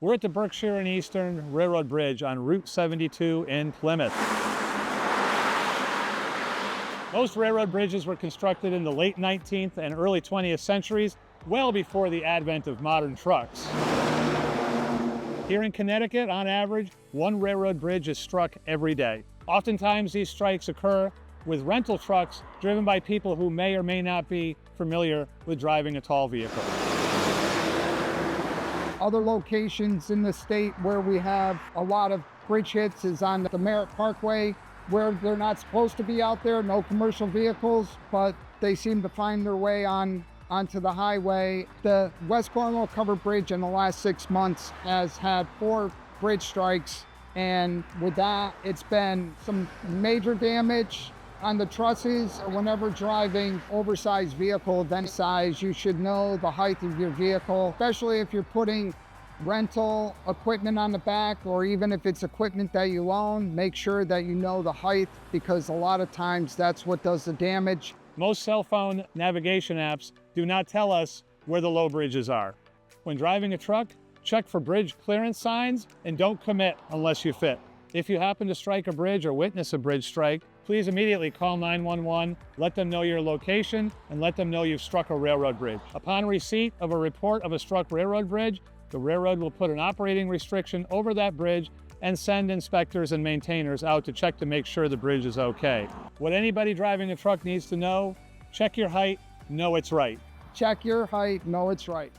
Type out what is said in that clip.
We're at the Berkshire and Eastern Railroad Bridge on Route 72 in Plymouth. Most railroad bridges were constructed in the late 19th and early 20th centuries, well before the advent of modern trucks. Here in Connecticut, on average, one railroad bridge is struck every day. Oftentimes, these strikes occur with rental trucks driven by people who may or may not be familiar with driving a tall vehicle. Other locations in the state where we have a lot of bridge hits is on the Merritt Parkway, where they're not supposed to be out there, no commercial vehicles, but they seem to find their way onto the highway. The West Cornwall Covered Bridge in the last 6 months has had 4 bridge strikes, and with that, it's been some major damage on the trusses. Whenever driving oversized vehicle of any size, you should know the height of your vehicle, especially if you're putting rental equipment on the back, or even if it's equipment that you own, make sure that you know the height, because a lot of times that's what does the damage. Most cell phone navigation apps do not tell us where the low bridges are. When driving a truck, check for bridge clearance signs and don't commit unless you fit. If you happen to strike a bridge or witness a bridge strike, please immediately call 911, let them know your location, and let them know you've struck a railroad bridge. Upon receipt of a report of a struck railroad bridge, the railroad will put an operating restriction over that bridge and send inspectors and maintainers out to check to make sure the bridge is okay. What anybody driving a truck needs to know: check your height, know it's right. Check your height, know it's right.